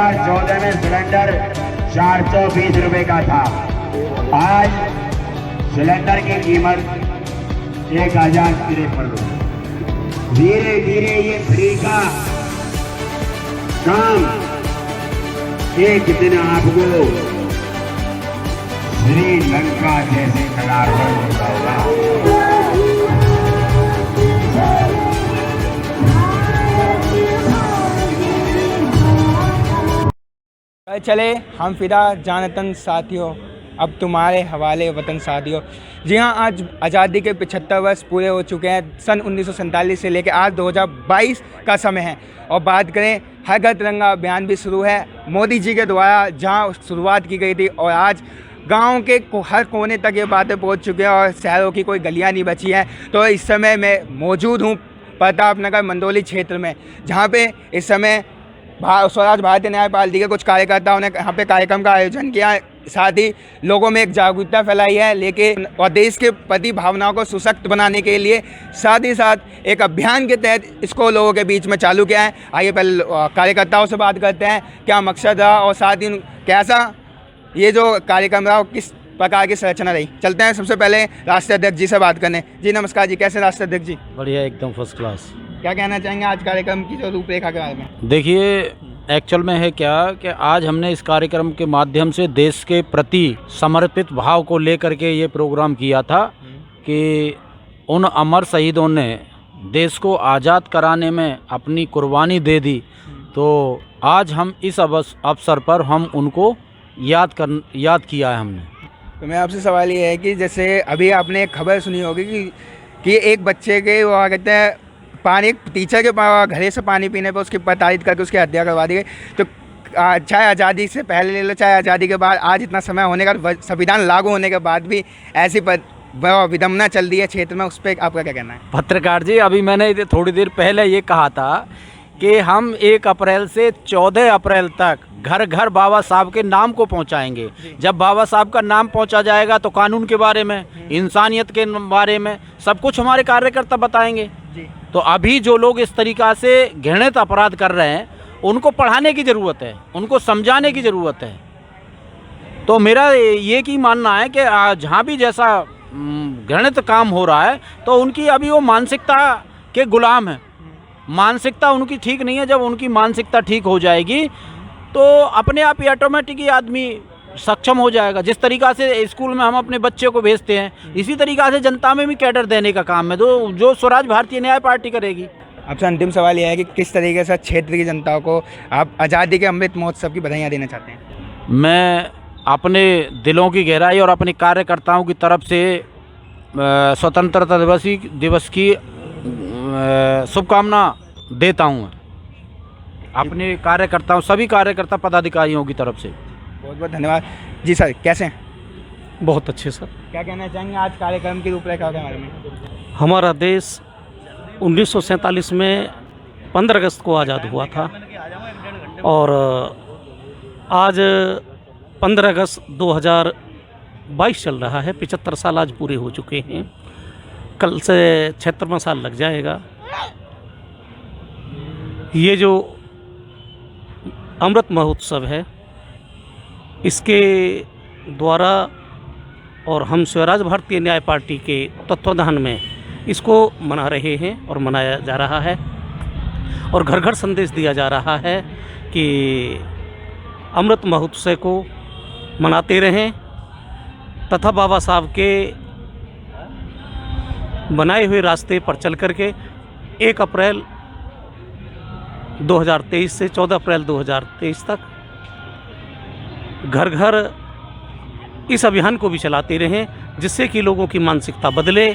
2014 में सिलेंडर 420 रुपए का था। आज सिलेंडर की कीमत 1053 रुपए। धीरे धीरे ये फ्री का काम एक दिन आपको श्रीलंका जैसे कलाकार होगा। चले हम फिदा जानतन साथियों, अब तुम्हारे हवाले वतन साथियों। जी हाँ, आज आज़ादी के 75 वर्ष पूरे हो चुके हैं। सन 1947 से लेकर आज 2022 का समय है। और बात करें, हर घर तिरंगा अभियान भी शुरू है मोदी जी के द्वारा, जहाँ शुरुआत की गई थी। और आज गांव के हर कोने तक ये बातें पहुंच चुकी हैं और शहरों की कोई गलियां नहीं बची हैं। तो इस समय मैं मौजूद हूं प्रताप नगर मंडोली क्षेत्र में, जहां पे इस समय स्वराज भारतीय न्याय पार्टी के कुछ कार्यकर्ताओं ने यहाँ पे कार्यक्रम का आयोजन किया है। साथ ही लोगों में एक जागरूकता फैलाई है लेकिन और देश के प्रति भावनाओं को सशक्त बनाने के लिए साथ ही साथ एक अभियान के तहत इसको लोगों के बीच में चालू किया है। आइए पहले कार्यकर्ताओं से बात करते हैं, क्या मकसद रहा और साथ ही कैसा ये जो कार्यक्रम रहा, किस प्रकार की संरचना रही। चलते हैं सबसे पहले राष्ट्रीय अध्यक्ष जी से बात करने। जी नमस्कार जी, कैसे राष्ट्रीय अध्यक्ष जी? बढ़िया, एकदम फर्स्ट क्लास। क्या कहना चाहेंगे आज कार्यक्रम की जो रूपरेखा के बारे में? देखिए, एक्चुअल में है क्या कि आज हमने इस कार्यक्रम के माध्यम से देश के प्रति समर्पित भाव को लेकर के ये प्रोग्राम किया था कि उन अमर शहीदों ने देश को आज़ाद कराने में अपनी कुर्बानी दे दी। तो आज हम इस अवसर पर हम उनको याद किया है हमने। तो मैं आपसे सवाल ये है कि जैसे अभी आपने एक खबर सुनी होगी कि एक बच्चे के वो कहते हैं पानी, टीचर के घड़े से पानी पीने पर उसकी प्रताड़ित करके उसकी हत्या करवा दी गई। तो चाहे आज़ादी से पहले ले लो चाहे आज़ादी के बाद, आज इतना समय होने का, संविधान लागू होने के बाद भी ऐसी विडंबना चल रही है क्षेत्र में, उस पर आपका क्या कहना है? पत्रकार जी, अभी मैंने थोड़ी देर पहले ये कहा था कि हम 1 अप्रैल से 14 अप्रैल तक घर घर बाबा साहब के नाम को पहुंचाएंगे। जब बाबा साहब का नाम पहुंचा जाएगा तो कानून के बारे में, इंसानियत के बारे में सब कुछ हमारे कार्यकर्ता बताएंगे। तो अभी जो लोग इस तरीक़ा से घृणित अपराध कर रहे हैं उनको पढ़ाने की ज़रूरत है, उनको समझाने की ज़रूरत है। तो मेरा ये की मानना है कि जहाँ भी जैसा घृणित काम हो रहा है तो उनकी अभी वो मानसिकता के गुलाम है। मानसिकता उनकी ठीक नहीं है। जब उनकी मानसिकता ठीक हो जाएगी तो अपने आप ही ऑटोमेटिक ही आदमी सक्षम हो जाएगा। जिस तरीक़ा से स्कूल में हम अपने बच्चे को भेजते हैं, इसी तरीक़ा से जनता में भी कैडर देने का काम है जो स्वराज भारतीय न्याय पार्टी करेगी। आपसे अंतिम सवाल यह है कि किस तरीके से क्षेत्र की जनता को आप आज़ादी के अमृत महोत्सव की बधाइयाँ देना चाहते हैं? मैं अपने दिलों की गहराई और अपने कार्यकर्ताओं की तरफ से स्वतंत्रता दिवस की शुभकामना देता हूँ अपने कार्यकर्ताओं, सभी कार्यकर्ता पदाधिकारियों की तरफ से। बहुत बहुत धन्यवाद जी। सर कैसे हैं? बहुत अच्छे सर। क्या कहना चाहेंगे आज कार्यक्रम की रूपरेखा के बारे में? हमारा देश 1947 में 15 अगस्त को आज़ाद हुआ था और आज 15 अगस्त 2022 चल रहा है। 75 साल आज पूरे हो चुके हैं। कल से 76वां साल लग जाएगा। ये जो अमृत महोत्सव है, इसके द्वारा और हम स्वराज भारतीय न्याय पार्टी के तत्वाधान में इसको मना रहे हैं और मनाया जा रहा है और घर घर संदेश दिया जा रहा है कि अमृत महोत्सव को मनाते रहें तथा बाबा साहब के बनाए हुए रास्ते पर चल करके 1 अप्रैल 2023 से 14 अप्रैल 2023 तक घर घर इस अभियान को भी चलाते रहें, जिससे कि लोगों की मानसिकता बदले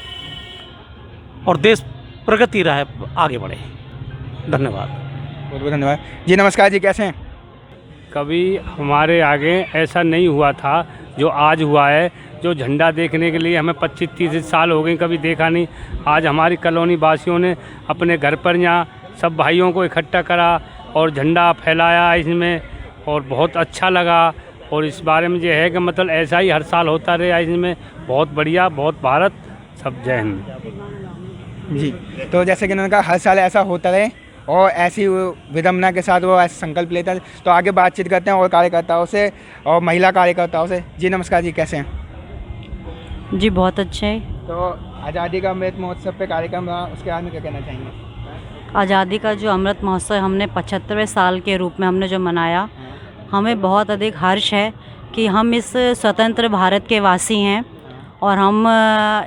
और देश प्रगति राह आगे बढ़े। धन्यवाद। बहुत बहुत धन्यवाद जी। नमस्कार जी, कैसे हैं? कभी हमारे आगे ऐसा नहीं हुआ था जो आज हुआ है। जो झंडा देखने के लिए हमें 25-30 साल हो गए, कभी देखा नहीं। आज हमारी कॉलोनी वासियों ने अपने घर पर यहाँ सब भाइयों को इकट्ठा करा और झंडा फैलाया इसमें, और बहुत अच्छा लगा। और इस बारे में ये है कि मतलब ऐसा ही हर साल होता रहे इसमें। बहुत बढ़िया, बहुत भारत, सब जय हिंद जी। तो जैसे कि उन्होंने कहा हर साल ऐसा होता रहे और ऐसी विडम्बना के साथ वो ऐसा संकल्प लेता है। तो आगे बातचीत करते हैं और कार्यकर्ताओं से और महिला कार्यकर्ताओं से। जी नमस्कार जी, कैसे हैं? जी बहुत अच्छे है। तो आज़ादी का अमृत महोत्सव पे कार्यक्रम रहा, उसके बारे में क्या कहना चाहेंगे? आज़ादी का जो अमृत महोत्सव हमने 75वें साल के रूप में हमने जो मनाया, हमें बहुत अधिक हर्ष है कि हम इस स्वतंत्र भारत के वासी हैं और हम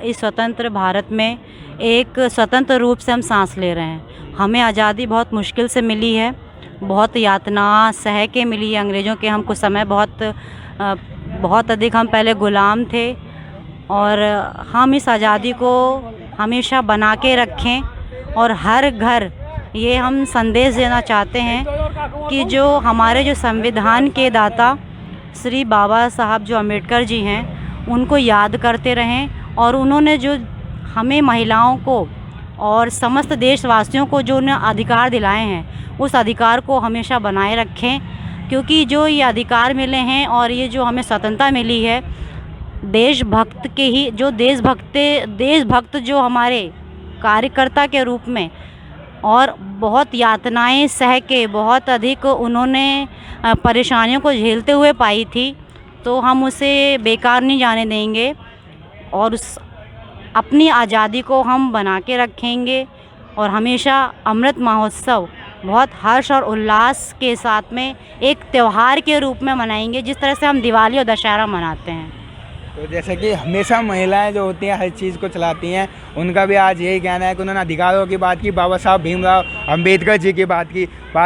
इस स्वतंत्र भारत में एक स्वतंत्र रूप से हम सांस ले रहे हैं। हमें आज़ादी बहुत मुश्किल से मिली है, बहुत यातना सह के मिली है अंग्रेज़ों के। हम कुछ समय बहुत अधिक हम पहले ग़ुलाम थे और हम इस आज़ादी को हमेशा बना के रखें और हर घर ये हम संदेश देना चाहते हैं कि जो हमारे जो संविधान के दाता श्री बाबा साहब जो अम्बेडकर जी हैं, उनको याद करते रहें और उन्होंने जो हमें महिलाओं को और समस्त देशवासियों को जो उन्हें अधिकार दिलाए हैं, उस अधिकार को हमेशा बनाए रखें। क्योंकि जो ये अधिकार मिले हैं और ये जो हमें स्वतंत्रता मिली है, देशभक्त के ही जो देशभक्त जो हमारे कार्यकर्ता के रूप में और बहुत यातनाएं सह के बहुत अधिक उन्होंने परेशानियों को झेलते हुए पाई थी, तो हम उसे बेकार नहीं जाने देंगे और उस अपनी आज़ादी को हम बना के रखेंगे और हमेशा अमृत महोत्सव बहुत हर्ष और उल्लास के साथ में एक त्यौहार के रूप में मनाएंगे, जिस तरह से हम दिवाली और दशहरा मनाते हैं। तो जैसे कि हमेशा महिलाएं जो होती हैं हर चीज़ को चलाती हैं, उनका भी आज यही कहना है कि उन्होंने अधिकारों की बात की, बाबा साहब भीमराव अम्बेडकर जी की बात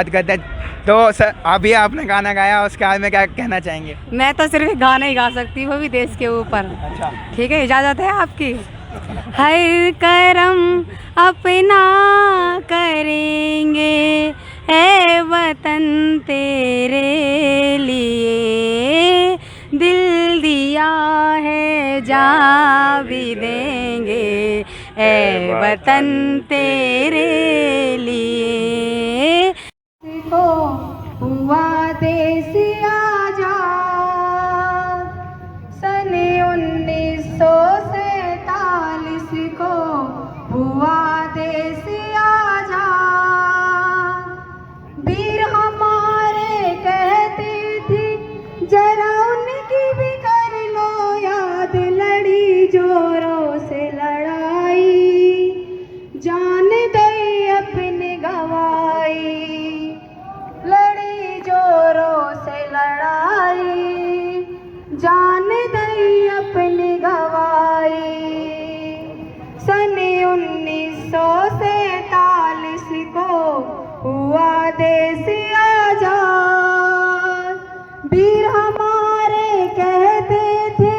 करते हैं। तो सर अभी आपने गाना गाया, उसके बारे में क्या कहना चाहेंगे? मैं तो सिर्फ गाना ही गा सकती हूँ, वो भी देश के ऊपर। अच्छा, ठीक है, इजाज़त है आपकी? हर करम अपना करेंगे ए वतन तेरे लिए, दिल दिया है जा भी देंगे ए वतन तेरे लिए। को हुआ देश आजाद सन 1947 को हुआ देश आजाद। वीर हमारे कहते थे जरा उनकी भी कर लो याद, लड़ी जोरों से लड़ाई, जान दे अपने गवाई, लड़ी जोरों से लड़ाई, जान दे अपने गवाई। सन 1947 को हुआ देश आजाद। वीर हमारे कहते थे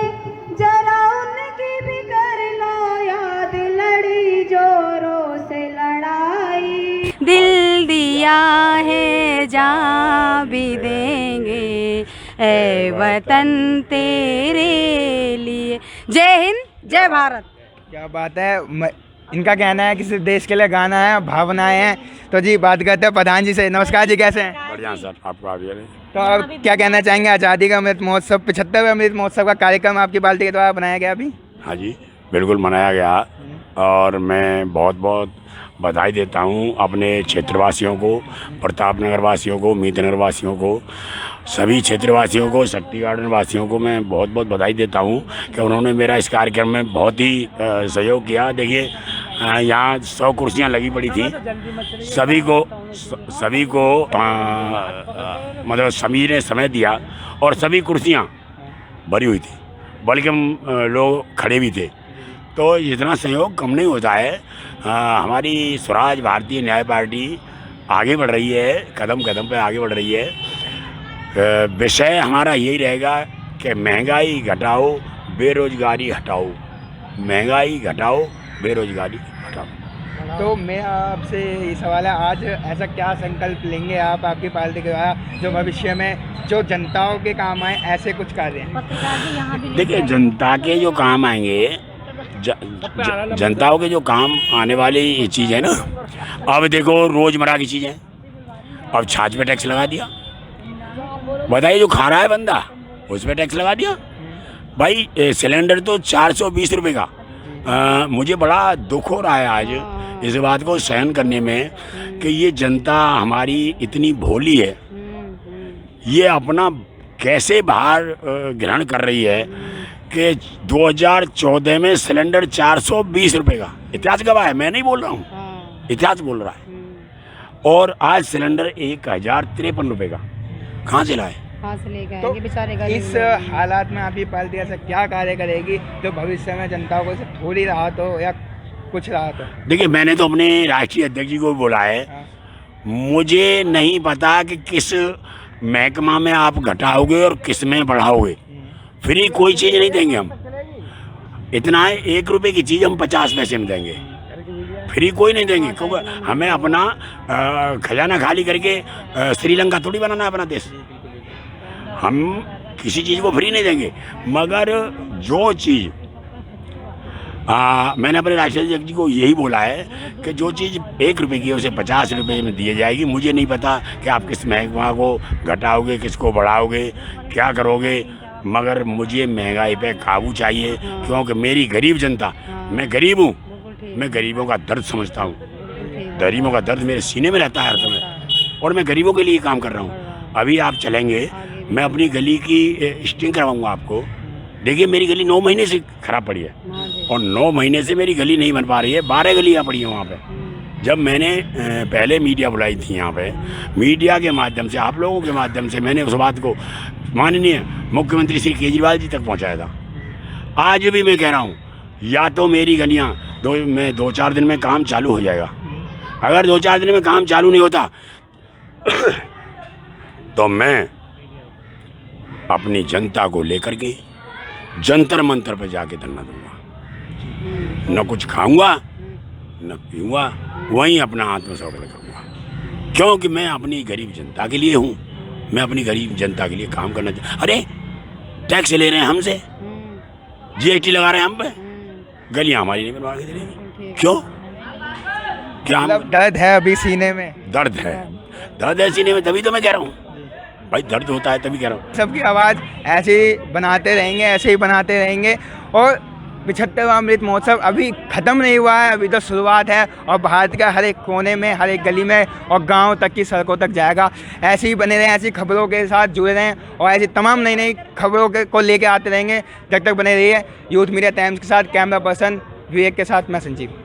जरा उनकी भी कर लो याद, लड़ी जोरों से लड़ाई, दिल दिया है जा भी देंगे ए वतन तेरे लिए। जय हिंद, जय भारत। क्या बात है। इनका कहना है कि सिर्फ देश के लिए गाना है, भावनाएं हैं। तो जी बात करते हैं प्रधान जी से। नमस्कार जी, कैसे हैं? बढ़िया सर, आपको आ गया। तो आप क्या कहना चाहेंगे? आज़ादी का अमृत महोत्सव 75वें अमृत महोत्सव का कार्यक्रम आपकी पार्टी के द्वारा बनाया गया अभी? हाँ जी, बिल्कुल मनाया गया और मैं बहुत बहुत बधाई देता हूँ अपने क्षेत्रवासियों को, प्रताप नगर वासियों को, मीत नगर वासियों को, सभी क्षेत्रवासियों को, शक्ति गार्डन वासियों को मैं बहुत बहुत बधाई देता हूँ कि उन्होंने मेरा इस कार्यक्रम में बहुत ही सहयोग किया। देखिए यहाँ 100 कुर्सियाँ लगी पड़ी थी, सभी को मतलब सभी ने समय दिया और सभी कुर्सियाँ भरी हुई थी, बल्कि हम लोग खड़े भी थे। तो इतना सहयोग कम नहीं होता है। हमारी स्वराज भारतीय न्याय पार्टी आगे बढ़ रही है, कदम कदम पे आगे बढ़ रही है। विषय हमारा यही रहेगा कि महंगाई घटाओ, बेरोजगारी हटाओ, महंगाई घटाओ, बेरोजगारी हटाओ। तो मेरा आपसे ये सवाल है, आज ऐसा क्या संकल्प लेंगे आप आपकी पार्टी के द्वारा जो भविष्य में जो जनताओं के काम आए, ऐसे कुछ कार्य? देखिए जनता के जो काम आएंगे, जनताओं के जो काम आने वाली चीज़ है ना, अब देखो रोज़मर्रा की चीज़ है, अब छाछ पे टैक्स लगा दिया। बताइए जो खा रहा है बंदा उस पर टैक्स लगा दिया। भाई सिलेंडर तो 420 रुपये का। मुझे बड़ा दुख हो रहा है आज इस बात को सहन करने में कि ये जनता हमारी इतनी भोली है, ये अपना कैसे भार ग्रहण कर रही है कि 2014 में सिलेंडर 420 रुपए का, इतिहास गवाह है, मैं नहीं बोल रहा हूँ, इतिहास बोल रहा है, और आज सिलेंडर 1053 रुपए का। कहाँ से लाए? कहाँ से ले गए तो ये बेचारे इस हालात में आपकी पार्टी ऐसा क्या कार्य करेगी जो भविष्य में जनता को इससे थोड़ी राहत हो या कुछ राहत हो? देखिए, मैंने तो अपने राष्ट्रीय अध्यक्ष जी को बोला है, मुझे नहीं पता कि किस महकमा में आप घटाओगे और किस में बढ़ाओगे, फ्री कोई चीज़ नहीं देंगे हम। इतना है, 1 रुपए की चीज़ हम 50 पैसे में देंगे, फ्री कोई नहीं देंगे, क्योंकि हमें अपना खजाना खाली करके श्रीलंका थोड़ी बनाना है अपना देश। हम किसी चीज़ को फ्री नहीं देंगे, मगर जो चीज़ मैंने अपने राष्ट्रीय अध्यक्ष जी को यही बोला है कि जो चीज़ 1 रुपए की है उसे 50 रुपए में दी जाएगी। मुझे नहीं पता कि आप किस महकमा को घटाओगे, किसको बढ़ाओगे, क्या करोगे, मगर मुझे महंगाई पे काबू चाहिए, क्योंकि मेरी गरीब जनता, मैं गरीब हूँ, मैं गरीबों का दर्द समझता हूँ, गरीबों का दर्द मेरे सीने में रहता है हर समय, और मैं गरीबों के लिए काम कर रहा हूँ। अभी आप चलेंगे, मैं अपनी गली की स्टिंग करवाऊँगा आपको। देखिए, मेरी गली 9 महीने से खराब पड़ी है, और 9 महीने से मेरी गली नहीं बन पा रही है, 12 गलियाँ पड़ी हैं वहाँ पे। जब मैंने पहले मीडिया बुलाई थी यहाँ पे, मीडिया के माध्यम से, आप लोगों के माध्यम से मैंने उस बात को माननीय मुख्यमंत्री श्री केजरीवाल जी तक पहुँचाया था। आज भी मैं कह रहा हूँ, या तो मेरी गलियाँ 2-4 दिन में काम चालू हो जाएगा, अगर 2-4 दिन में काम चालू नहीं होता तो मैं अपनी जनता को लेकर के जंतर मंतर पर जाके धरना दूंगा, न कुछ खाऊंगा न पीऊंगा, वहीं अपना आत्मसमर्पण करूंगा, क्योंकि मैं अपनी गरीब जनता के लिए हूँ, मैं अपनी गरीब जनता के लिए काम करना अरे टैक्स ले रहे हैं हमसे, GST लगा रहे हैं हम पे, गलियाँ हमारी नहीं बनवा के दे रहे, क्यों? क्या मतलब दर्द है अभी सीने में? दर्द है सीने में, तभी तो मैं कह रहा हूँ भाई, दर्द होता है तभी कह रहा हूँ। सबकी आवाज़ ऐसे ही बनाते रहेंगे, ऐसे ही बनाते रहेंगे, और 75वां अमृत महोत्सव अभी ख़त्म नहीं हुआ है, अभी तो शुरुआत है, और भारत का हर एक कोने में, हर एक गली में और गांव तक की सड़कों तक जाएगा। ऐसे ही बने रहें, ऐसी खबरों के साथ जुड़े रहें, और ऐसी तमाम नई नई खबरों को लेके आते रहेंगे। जब तक बने रहिए यूथ मीडिया टाइम्स के साथ। कैमरा पर्सन विवेक के साथ मैं संजीव।